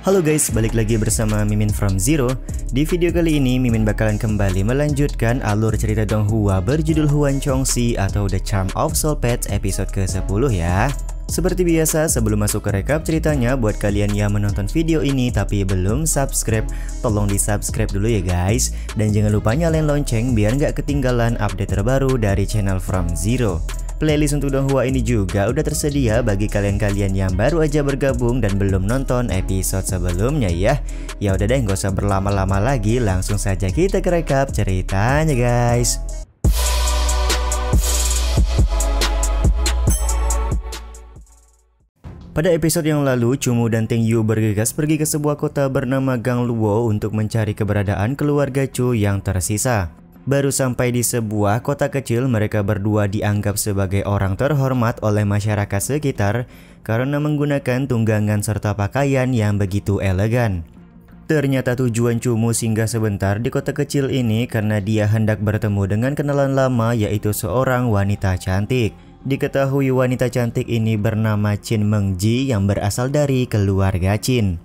Halo guys, balik lagi bersama Mimin from Zero. Di video kali ini Mimin bakalan kembali melanjutkan alur cerita Donghua berjudul Huan Chongxi atau The Charm of Soul Pets episode ke-10 ya. Seperti biasa, sebelum masuk ke rekap ceritanya, buat kalian yang menonton video ini tapi belum subscribe, tolong di subscribe dulu ya guys. Dan jangan lupa nyalain lonceng biar nggak ketinggalan update terbaru dari channel From Zero. Playlist untuk Donghua ini juga udah tersedia bagi kalian-kalian yang baru aja bergabung dan belum nonton episode sebelumnya ya. Ya udah deh, nggak usah berlama-lama lagi, langsung saja kita ke rekap ceritanya guys. Pada episode yang lalu, Chumu dan Ting Yu bergegas pergi ke sebuah kota bernama Gangluo untuk mencari keberadaan keluarga Chu yang tersisa. Baru sampai di sebuah kota kecil, mereka berdua dianggap sebagai orang terhormat oleh masyarakat sekitar karena menggunakan tunggangan serta pakaian yang begitu elegan. Ternyata tujuan Chumu singgah sebentar di kota kecil ini karena dia hendak bertemu dengan kenalan lama, yaitu seorang wanita cantik. Diketahui wanita cantik ini bernama Qin Mengji yang berasal dari keluarga Qin.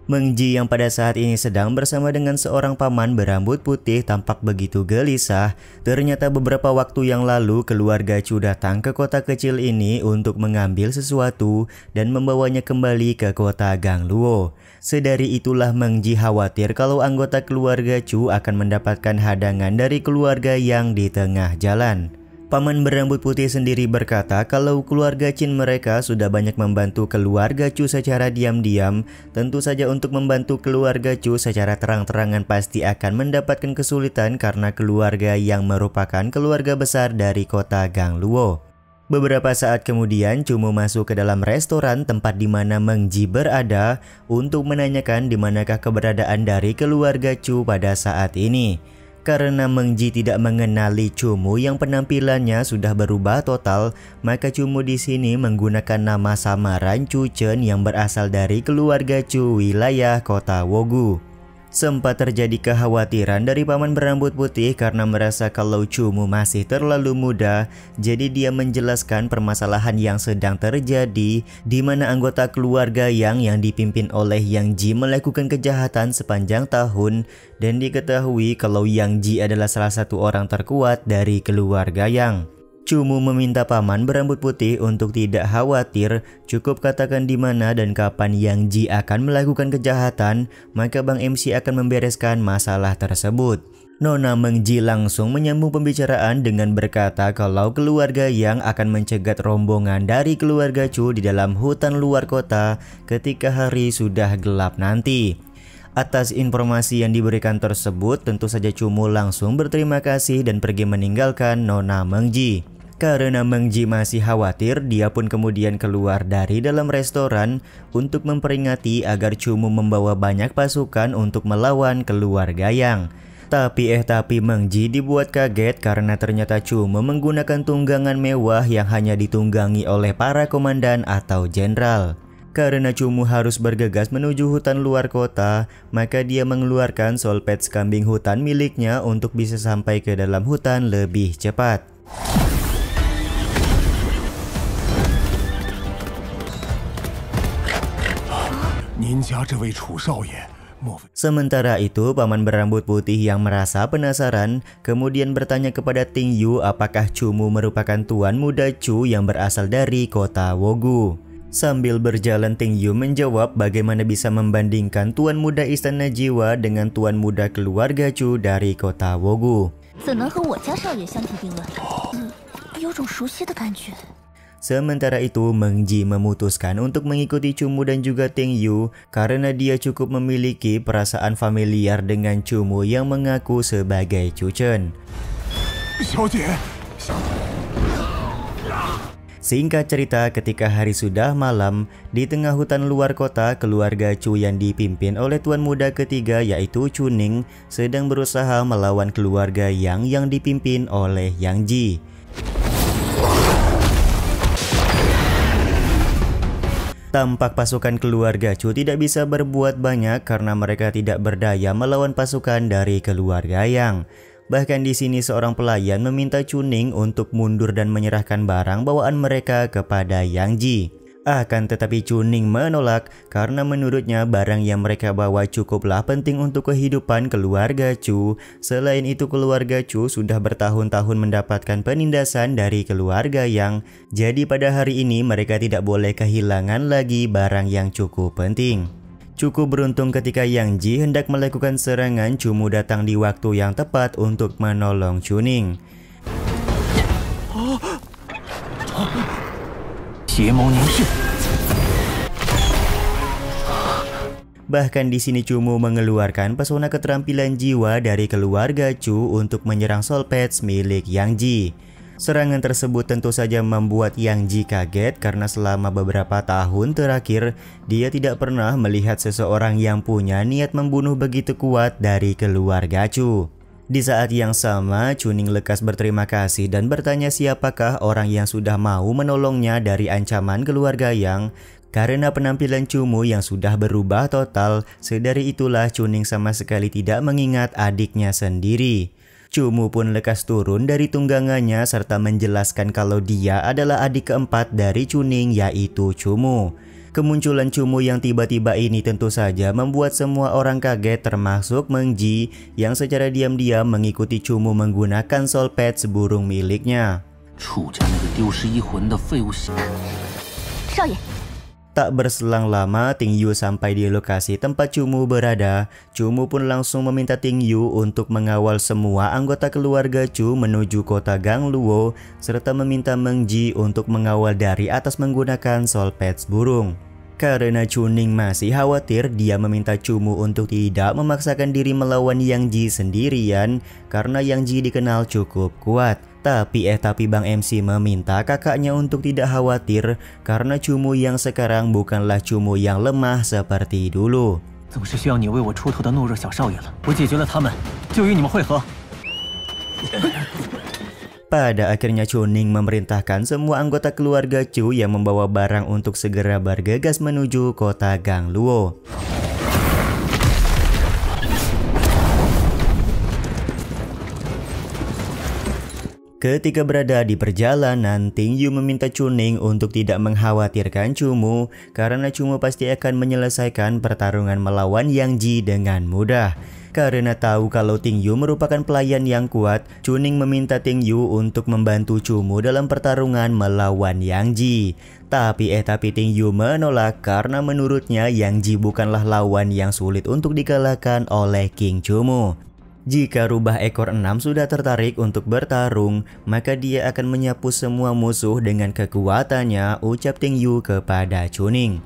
Mengji yang pada saat ini sedang bersama dengan seorang paman berambut putih tampak begitu gelisah. Ternyata beberapa waktu yang lalu keluarga Chu datang ke kota kecil ini untuk mengambil sesuatu dan membawanya kembali ke kota Gangluo. Sedari itulah Mengji khawatir kalau anggota keluarga Chu akan mendapatkan hadangan dari keluarga yang di tengah jalan. Paman berambut putih sendiri berkata kalau keluarga Qin mereka sudah banyak membantu keluarga Chu secara diam-diam. Tentu saja untuk membantu keluarga Chu secara terang-terangan pasti akan mendapatkan kesulitan karena keluarga yang merupakan keluarga besar dari kota Gangluo. Beberapa saat kemudian Chumu masuk ke dalam restoran tempat di mana Mengji berada untuk menanyakan di manakah keberadaan dari keluarga Chu pada saat ini. Karena Mengji tidak mengenali Chumu yang penampilannya sudah berubah total, maka Chumu di sini menggunakan nama samaran Chu Chen yang berasal dari keluarga Chu wilayah kota Wogu. Sempat terjadi kekhawatiran dari paman berambut putih karena merasa kalau Chumu masih terlalu muda, jadi dia menjelaskan permasalahan yang sedang terjadi di mana anggota keluarga yang dipimpin oleh Yang Ji melakukan kejahatan sepanjang tahun dan diketahui kalau Yang Ji adalah salah satu orang terkuat dari keluarga Yang. Chumu meminta paman berambut putih untuk tidak khawatir, cukup katakan di mana dan kapan Yang Ji akan melakukan kejahatan, maka Bang MC akan membereskan masalah tersebut. Nona Mengji langsung menyambung pembicaraan dengan berkata kalau keluarga Yang akan mencegat rombongan dari keluarga Chu di dalam hutan luar kota ketika hari sudah gelap nanti. Atas informasi yang diberikan tersebut, tentu saja Chumu langsung berterima kasih dan pergi meninggalkan Nona Mengji. Karena Mengji masih khawatir, dia pun kemudian keluar dari dalam restoran untuk memperingati agar Chumu membawa banyak pasukan untuk melawan keluarga Yang. Tapi Mengji dibuat kaget karena ternyata Chumu menggunakan tunggangan mewah yang hanya ditunggangi oleh para komandan atau jenderal. Karena Chumu harus bergegas menuju hutan luar kota, maka dia mengeluarkan Soul Pets kambing hutan miliknya untuk bisa sampai ke dalam hutan lebih cepat. Sementara itu, paman berambut putih yang merasa penasaran kemudian bertanya kepada Ting Yu apakah Chumu merupakan tuan muda Chu yang berasal dari kota Wogu. Sambil berjalan, Ting Yu menjawab bagaimana bisa membandingkan tuan muda istana jiwa dengan tuan muda keluarga Chu dari kota Wogu. Sementara itu, Mengji memutuskan untuk mengikuti Chumu dan juga Ting Yu karena dia cukup memiliki perasaan familiar dengan Chumu yang mengaku sebagai Chu Chen. Singkat cerita, ketika hari sudah malam, di tengah hutan luar kota, keluarga Chu yang dipimpin oleh tuan muda ketiga yaitu Chu Ning sedang berusaha melawan keluarga yang dipimpin oleh Yang Ji. Tampak pasukan keluarga Chu tidak bisa berbuat banyak karena mereka tidak berdaya melawan pasukan dari keluarga Yang. Bahkan di sini seorang pelayan meminta Chuning untuk mundur dan menyerahkan barang bawaan mereka kepada Yang Ji. Akan tetapi Chuning menolak karena menurutnya barang yang mereka bawa cukuplah penting untuk kehidupan keluarga Chu. Selain itu keluarga Chu sudah bertahun-tahun mendapatkan penindasan dari keluarga Yang. Jadi pada hari ini mereka tidak boleh kehilangan lagi barang yang cukup penting. Cukup beruntung ketika Yang Ji hendak melakukan serangan, Chumu datang di waktu yang tepat untuk menolong Chuning. Bahkan di sini Chumu mengeluarkan pesona keterampilan jiwa dari keluarga Chu untuk menyerang Soul Patch milik Yang Ji. Serangan tersebut tentu saja membuat Yang Ji kaget karena selama beberapa tahun terakhir dia tidak pernah melihat seseorang yang punya niat membunuh begitu kuat dari keluarga Chu. Di saat yang sama, Chuning lekas berterima kasih dan bertanya siapakah orang yang sudah mau menolongnya dari ancaman keluarga Yang. Karena penampilan Chumu yang sudah berubah total, sedari itulah Chuning sama sekali tidak mengingat adiknya sendiri. Chumu pun lekas turun dari tunggangannya serta menjelaskan kalau dia adalah adik keempat dari Chuning, yaitu Chumu. Kemunculan Chumu yang tiba-tiba ini tentu saja membuat semua orang kaget termasuk Meng Ji yang secara diam-diam mengikuti Chumu menggunakan Soul Patch burung miliknya. Tak berselang lama, Ting Yu sampai di lokasi tempat Chumu berada. Chumu pun langsung meminta Ting Yu untuk mengawal semua anggota keluarga Chu menuju kota Gangluo, serta meminta Meng Ji untuk mengawal dari atas menggunakan Soul Patch burung. Karena Chuning masih khawatir, dia meminta Chumu untuk tidak memaksakan diri melawan Yang Ji sendirian karena Yang Ji dikenal cukup kuat. Tapi Bang MC meminta kakaknya untuk tidak khawatir karena Chumu yang sekarang bukanlah Chumu yang lemah seperti dulu. Pada akhirnya Chuning memerintahkan semua anggota keluarga Chu yang membawa barang untuk segera bergegas menuju kota Gangluo. Ketika berada di perjalanan, Ting Yu meminta Chuning untuk tidak mengkhawatirkan Chumu karena Chumu pasti akan menyelesaikan pertarungan melawan Yang Ji dengan mudah. Karena tahu kalau Ting Yu merupakan pelayan yang kuat, Chuning meminta Ting Yu untuk membantu Chumu dalam pertarungan melawan Yang Ji. Tapi Ting Yu menolak karena menurutnya Yang Ji bukanlah lawan yang sulit untuk dikalahkan oleh King Chumu. Jika rubah ekor 6 sudah tertarik untuk bertarung, maka dia akan menyapu semua musuh dengan kekuatannya, ucap Ting Yu kepada Chuning.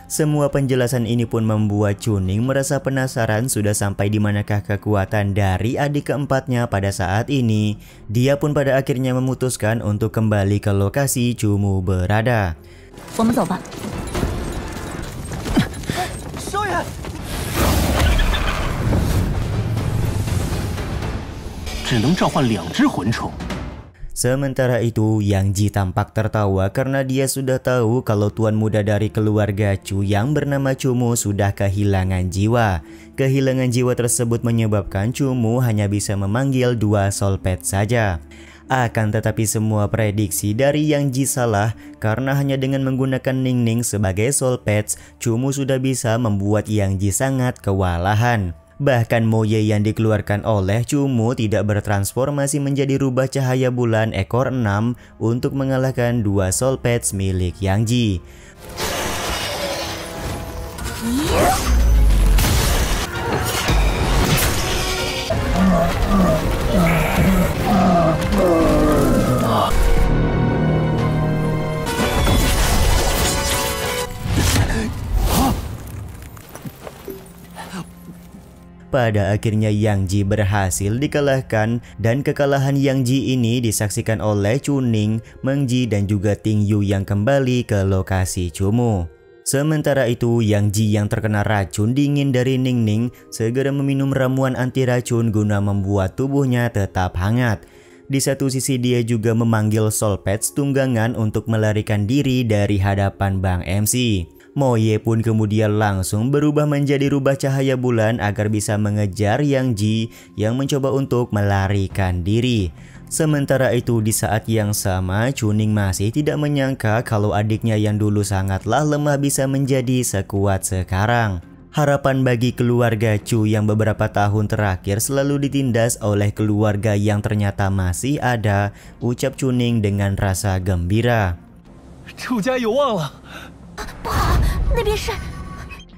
Semua penjelasan ini pun membuat Chuning merasa penasaran sudah sampai di manakah kekuatan dari adik keempatnya pada saat ini. Dia pun pada akhirnya memutuskan untuk kembali ke lokasi Chumu berada. Sementara itu, Yang Ji tampak tertawa karena dia sudah tahu kalau tuan muda dari keluarga Chu yang bernama Chumu sudah kehilangan jiwa. Kehilangan jiwa tersebut menyebabkan Chumu hanya bisa memanggil 2 Soul Patch saja. Akan tetapi semua prediksi dari Yang Ji salah karena hanya dengan menggunakan Ning Ning sebagai Soul Patch, Chumu sudah bisa membuat Yang Ji sangat kewalahan. Bahkan Moye yang dikeluarkan oleh Chumu tidak bertransformasi menjadi rubah cahaya bulan ekor 6 untuk mengalahkan 2 Soul Patch milik Yang Ji. Pada akhirnya Yang Ji berhasil dikalahkan dan kekalahan Yang Ji ini disaksikan oleh Chuning, Meng Ji dan juga Ting Yu yang kembali ke lokasi Chumu. Sementara itu Yang Ji yang terkena racun dingin dari Ning Ning segera meminum ramuan anti racun guna membuat tubuhnya tetap hangat. Di satu sisi dia juga memanggil Soul Patch tunggangan untuk melarikan diri dari hadapan Bang MC. Moye pun kemudian langsung berubah menjadi rubah cahaya bulan agar bisa mengejar Yang Ji yang mencoba untuk melarikan diri. Sementara itu di saat yang sama Chuning masih tidak menyangka kalau adiknya yang dulu sangatlah lemah bisa menjadi sekuat sekarang. Harapan bagi keluarga Chu yang beberapa tahun terakhir selalu ditindas oleh keluarga yang ternyata masih ada, ucap Chuning dengan rasa gembira. Chu家有望了。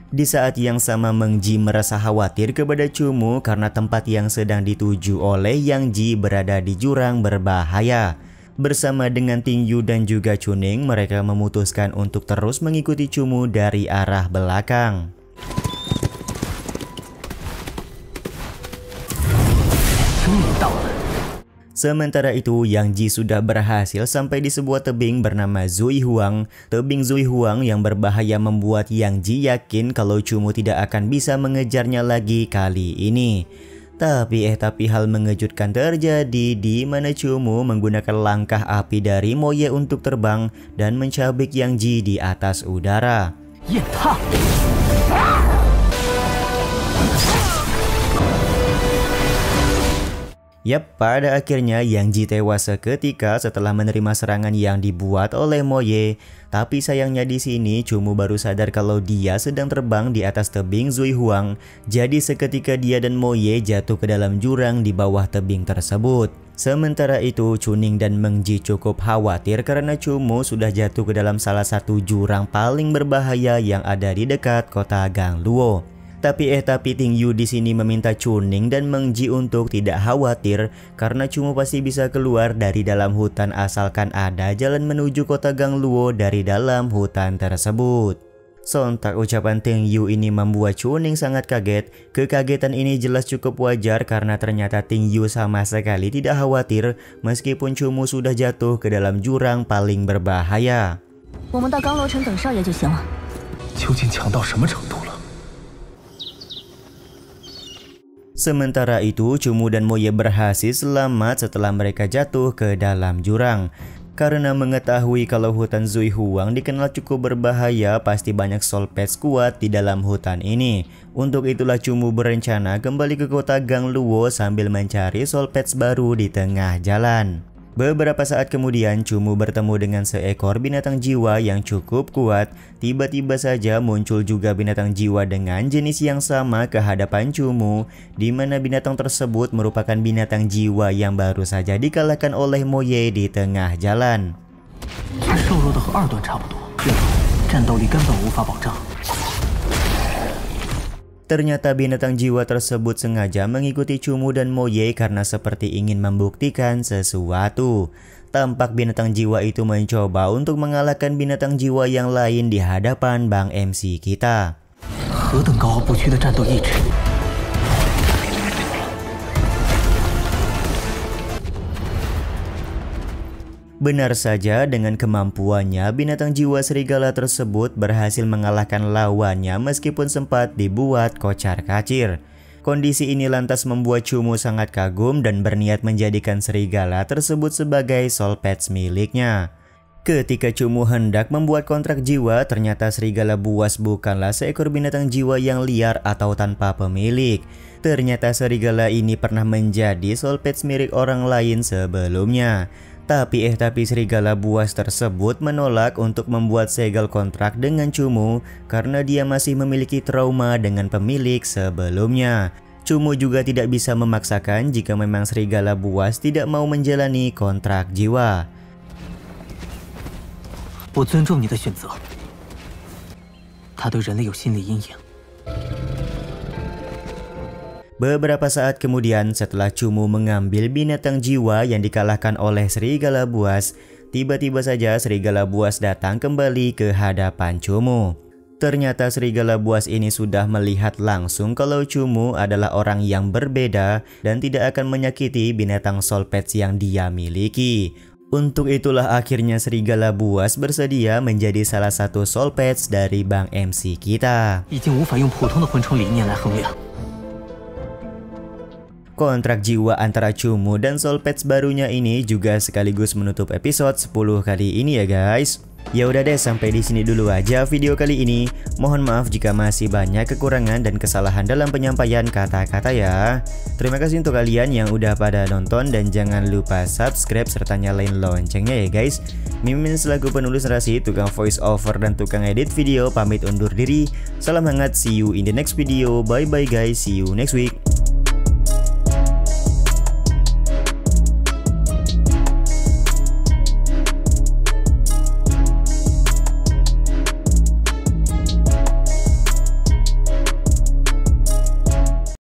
Di saat yang sama Meng Ji merasa khawatir kepada Chumu karena tempat yang sedang dituju oleh Yang Ji berada di jurang berbahaya. Bersama dengan Ting Yu dan juga Chuning, mereka memutuskan untuk terus mengikuti Chumu dari arah belakang. Sementara itu, Yang Ji sudah berhasil sampai di sebuah tebing bernama Zui Huang. Tebing Zui Huang yang berbahaya membuat Yang Ji yakin kalau Chumu tidak akan bisa mengejarnya lagi kali ini. Tapi hal mengejutkan terjadi di mana Chumu menggunakan langkah api dari Moye untuk terbang dan mencabik Yang Ji di atas udara. Yap, pada akhirnya Yang Ji tewas seketika setelah menerima serangan yang dibuat oleh Moye. Tapi sayangnya di sini Chumu baru sadar kalau dia sedang terbang di atas tebing Zui Huang. Jadi seketika dia dan Moye jatuh ke dalam jurang di bawah tebing tersebut. Sementara itu Chuning dan Meng Ji cukup khawatir karena Chumu sudah jatuh ke dalam salah satu jurang paling berbahaya yang ada di dekat kota Gangluo. Tapi Ting Yu di sini meminta Chuning dan Meng Ji untuk tidak khawatir karena Chumu pasti bisa keluar dari dalam hutan asalkan ada jalan menuju kota Gangluo dari dalam hutan tersebut. Sontak ucapan Ting Yu ini membuat Chuning sangat kaget. Kekagetan ini jelas cukup wajar karena ternyata Ting Yu sama sekali tidak khawatir meskipun Chumu sudah jatuh ke dalam jurang paling berbahaya. Sementara itu, Chumu dan Moye berhasil selamat setelah mereka jatuh ke dalam jurang. Karena mengetahui kalau hutan Zui Huang dikenal cukup berbahaya, pasti banyak soul pets kuat di dalam hutan ini. Untuk itulah Chumu berencana kembali ke kota Gangluo sambil mencari soul pets baru di tengah jalan. Beberapa saat kemudian Chumu bertemu dengan seekor binatang jiwa yang cukup kuat. Tiba-tiba saja muncul juga binatang jiwa dengan jenis yang sama ke hadapan Chumu, di mana binatang tersebut merupakan binatang jiwa yang baru saja dikalahkan oleh Moye di tengah jalan. Ternyata binatang jiwa tersebut sengaja mengikuti Chumu dan Moye karena seperti ingin membuktikan sesuatu. Tampak binatang jiwa itu mencoba untuk mengalahkan binatang jiwa yang lain di hadapan Bang MC kita. Benar saja, dengan kemampuannya, binatang jiwa serigala tersebut berhasil mengalahkan lawannya meskipun sempat dibuat kocar-kacir. Kondisi ini lantas membuat Chumu sangat kagum dan berniat menjadikan serigala tersebut sebagai soul pets miliknya. Ketika Chumu hendak membuat kontrak jiwa, ternyata serigala buas bukanlah seekor binatang jiwa yang liar atau tanpa pemilik. Ternyata serigala ini pernah menjadi soul pets milik orang lain sebelumnya. Tapi serigala buas tersebut menolak untuk membuat segel kontrak dengan Chumu karena dia masih memiliki trauma dengan pemilik sebelumnya. Chumu juga tidak bisa memaksakan jika memang serigala buas tidak mau menjalani kontrak jiwa. Beberapa saat kemudian setelah Chumu mengambil binatang jiwa yang dikalahkan oleh serigala buas, tiba-tiba saja serigala buas datang kembali ke hadapan Chumu. Ternyata serigala buas ini sudah melihat langsung kalau Chumu adalah orang yang berbeda dan tidak akan menyakiti binatang soul pets yang dia miliki. Untuk itulah akhirnya serigala buas bersedia menjadi salah satu soul pets dari Bang MC kita. Kontrak jiwa antara Chumu dan soul pets barunya ini juga sekaligus menutup episode 10 kali ini ya guys. Ya udah deh, sampai di sini dulu aja video kali ini. Mohon maaf jika masih banyak kekurangan dan kesalahan dalam penyampaian kata-kata ya. Terima kasih untuk kalian yang udah pada nonton dan jangan lupa subscribe serta nyalain loncengnya ya guys. Mimin selaku penulis narasi, tukang voice over dan tukang edit video pamit undur diri. Salam hangat, see you in the next video. Bye bye guys, see you next week.